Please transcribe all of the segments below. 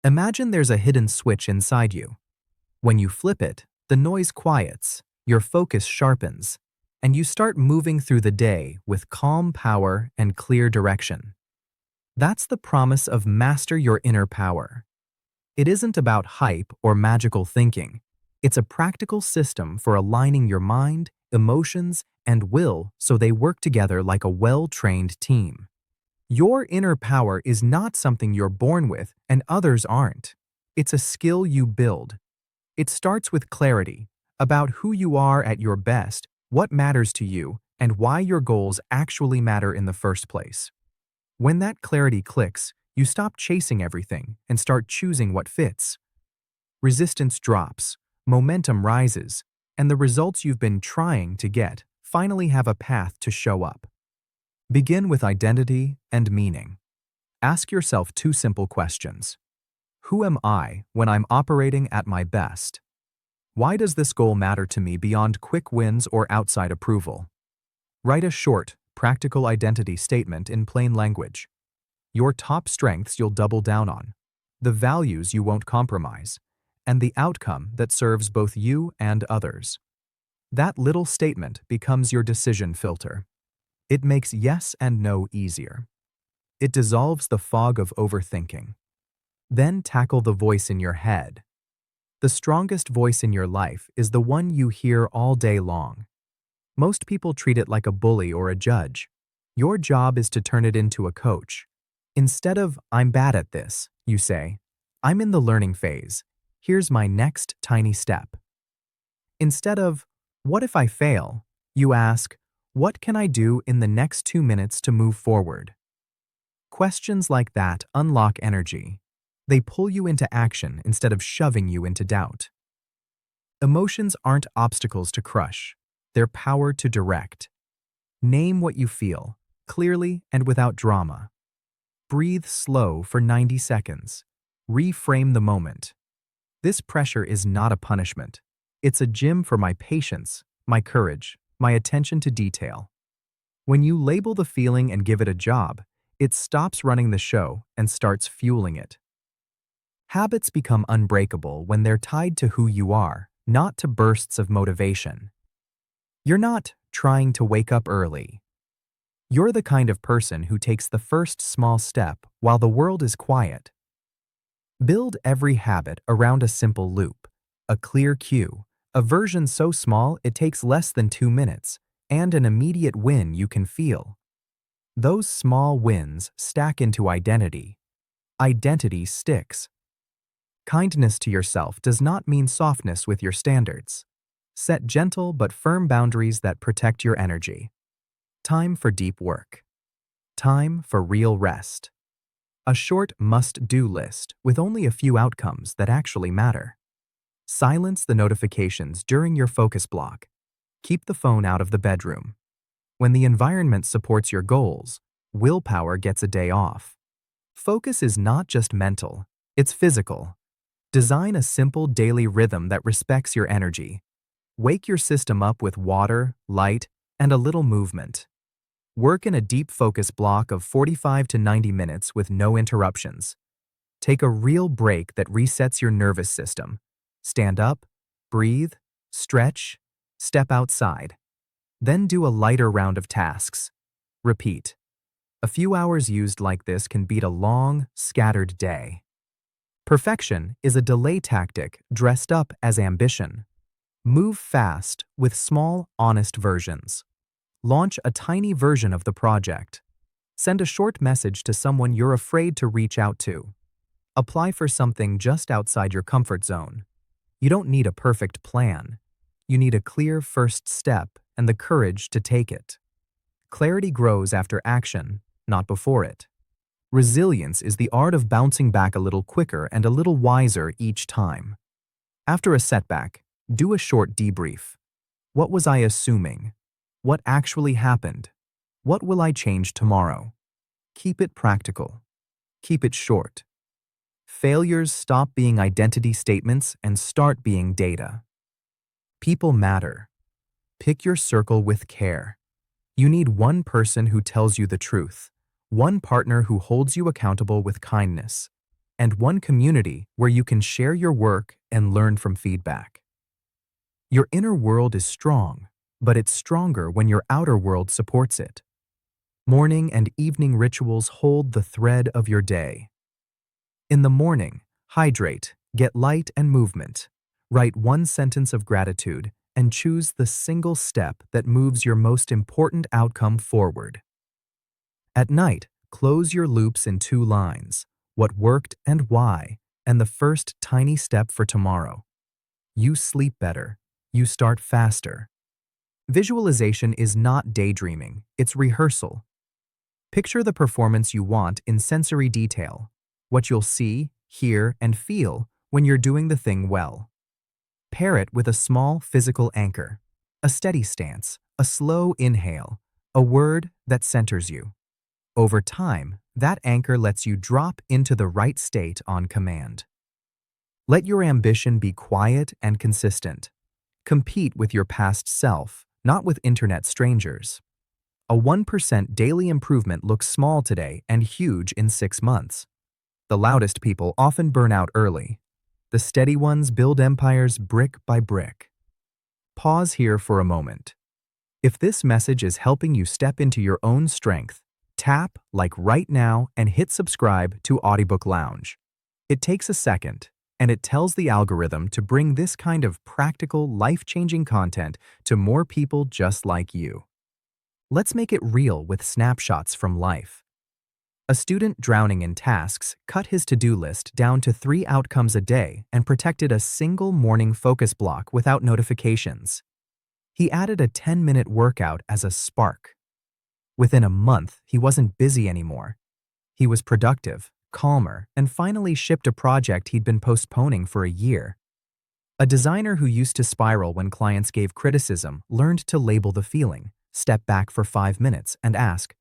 Imagine there's a hidden switch inside you. When you flip it, the noise quiets, your focus sharpens, and you start moving through the day with calm power and clear direction. That's the promise of master your inner power. It isn't about hype or magical thinking. It's a practical system for aligning your mind, emotions, and will so they work together like a well-trained team. Your inner power is not something you're born with and others aren't. It's a skill you build. It starts with clarity about who you are at your best, what matters to you, and why your goals actually matter in the first place. When that clarity clicks, you stop chasing everything and start choosing what fits. Resistance drops, momentum rises, and the results you've been trying to get finally have a path to show up. Begin with identity and meaning. Ask yourself two simple questions. Who am I when I'm operating at my best? Why does this goal matter to me beyond quick wins or outside approval? Write a short, practical identity statement in plain language. Your top strengths you'll double down on, the values you won't compromise, and the outcome that serves both you and others. That little statement becomes your decision filter. It makes yes and no easier. It dissolves the fog of overthinking. Then tackle the voice in your head. The strongest voice in your life is the one you hear all day long. Most people treat it like a bully or a judge. Your job is to turn it into a coach. Instead of, "I'm bad at this," you say, "I'm in the learning phase. Here's my next tiny step." Instead of, "What if I fail?" you ask, "What can I do in the next 2 minutes to move forward?" Questions like that unlock energy. They pull you into action instead of shoving you into doubt. Emotions aren't obstacles to crush. They're power to direct. Name what you feel, clearly and without drama. Breathe slow for 90 seconds. Reframe the moment. This pressure is not a punishment. It's a gym for my patience, my courage, my attention to detail. When you label the feeling and give it a job, it stops running the show and starts fueling it. Habits become unbreakable when they're tied to who you are, not to bursts of motivation. You're not trying to wake up early. You're the kind of person who takes the first small step while the world is quiet. Build every habit around a simple loop, a clear cue, a version so small it takes less than 2 minutes, and an immediate win you can feel. Those small wins stack into identity. Identity sticks. Kindness to yourself does not mean softness with your standards. Set gentle but firm boundaries that protect your energy. Time for deep work. Time for real rest. A short must-do list with only a few outcomes that actually matter. Silence the notifications during your focus block. Keep the phone out of the bedroom. When the environment supports your goals, willpower gets a day off. Focus is not just mental, it's physical. Design a simple daily rhythm that respects your energy. Wake your system up with water, light, and a little movement. Work in a deep focus block of 45 to 90 minutes with no interruptions. Take a real break that resets your nervous system. Stand up, breathe, stretch, step outside. Then do a lighter round of tasks. Repeat. A few hours used like this can beat a long, scattered day. Perfection is a delay tactic dressed up as ambition. Move fast with small, honest versions. Launch a tiny version of the project. Send a short message to someone you're afraid to reach out to. Apply for something just outside your comfort zone. You don't need a perfect plan. You need a clear first step and the courage to take it. Clarity grows after action, not before it. Resilience is the art of bouncing back a little quicker and a little wiser each time. After a setback, do a short debrief. What was I assuming? What actually happened? What will I change tomorrow? Keep it practical. Keep it short. Failures stop being identity statements and start being data. People matter. Pick your circle with care. You need one person who tells you the truth, one partner who holds you accountable with kindness, and one community where you can share your work and learn from feedback. Your inner world is strong, but it's stronger when your outer world supports it. Morning and evening rituals hold the thread of your day. In the morning, hydrate, get light and movement. Write one sentence of gratitude and choose the single step that moves your most important outcome forward. At night, close your loops in 2 lines: what worked and why, and the first tiny step for tomorrow. You sleep better. You start faster. Visualization is not daydreaming, it's rehearsal. Picture the performance you want in sensory detail, what you'll see, hear, and feel when you're doing the thing well. Pair it with a small physical anchor, a steady stance, a slow inhale, a word that centers you. Over time, that anchor lets you drop into the right state on command. Let your ambition be quiet and consistent. Compete with your past self, not with internet strangers. A 1% daily improvement looks small today and huge in 6 months. The loudest people often burn out early. The steady ones build empires brick by brick. Pause here for a moment. If this message is helping you step into your own strength, tap like right now and hit subscribe to Audiobook Lounge. It takes a second, and it tells the algorithm to bring this kind of practical, life-changing content to more people just like you. Let's make it real with snapshots from life. A student drowning in tasks cut his to-do list down to 3 outcomes a day and protected a single morning focus block without notifications. He added a 10-minute workout as a spark. Within a month, he wasn't busy anymore. He was productive, calmer, and finally shipped a project he'd been postponing for a year. A designer who used to spiral when clients gave criticism learned to label the feeling, step back for 5 minutes, and ask,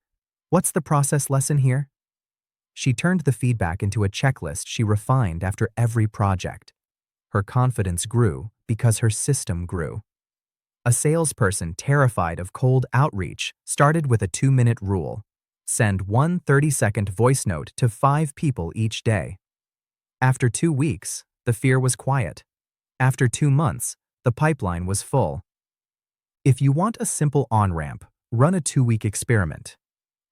"What's the process lesson here?" She turned the feedback into a checklist she refined after every project. Her confidence grew because her system grew. A salesperson terrified of cold outreach started with a 2-minute rule. Send one 30-second voice note to 5 people each day. After 2 weeks, the fear was quiet. After 2 months, the pipeline was full. If you want a simple on-ramp, run a 2-week experiment.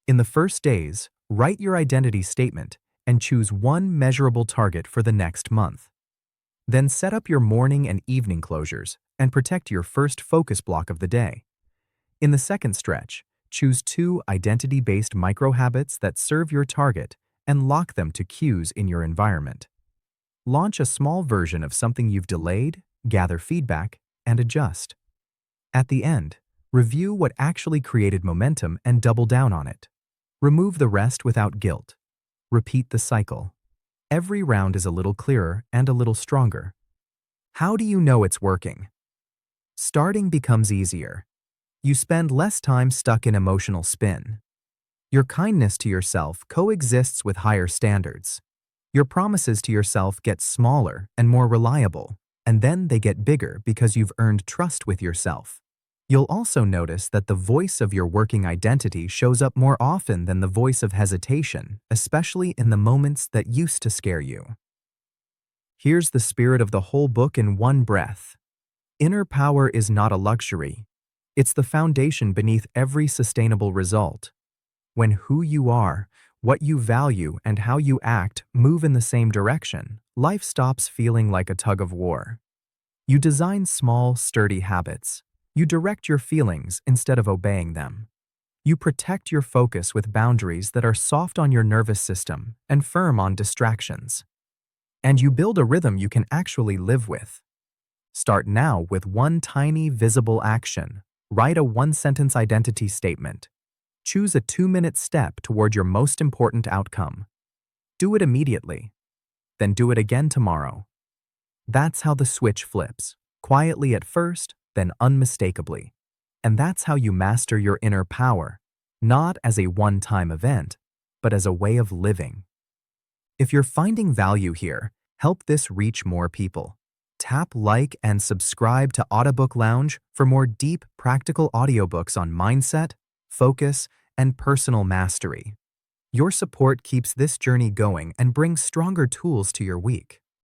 In the first days, write your identity statement and choose one measurable target for the next month. Then set up your morning and evening closures and protect your first focus block of the day. In the second stretch, choose 2 identity-based micro-habits that serve your target and lock them to cues in your environment. Launch a small version of something you've delayed, gather feedback, and adjust. At the end, review what actually created momentum and double down on it. Remove the rest without guilt. Repeat the cycle. Every round is a little clearer and a little stronger. How do you know it's working? Starting becomes easier. You spend less time stuck in emotional spin. Your kindness to yourself coexists with higher standards. Your promises to yourself get smaller and more reliable, and then they get bigger because you've earned trust with yourself. You'll also notice that the voice of your working identity shows up more often than the voice of hesitation, especially in the moments that used to scare you. Here's the spirit of the whole book in one breath. Inner power is not a luxury. It's the foundation beneath every sustainable result. When who you are, what you value, and how you act move in the same direction, life stops feeling like a tug of war. You design small, sturdy habits. You direct your feelings instead of obeying them. You protect your focus with boundaries that are soft on your nervous system and firm on distractions. And you build a rhythm you can actually live with. Start now with one tiny, visible action. Write a 1-sentence identity statement. Choose a 2-minute step toward your most important outcome. Do it immediately. Then do it again tomorrow. That's how the switch flips, quietly at first, then unmistakably. And that's how you master your inner power, not as a one-time event, but as a way of living. If you're finding value here, help this reach more people. Tap like and subscribe to Audiobook Lounge for more deep, practical audiobooks on mindset, focus, and personal mastery. Your support keeps this journey going and brings stronger tools to your week.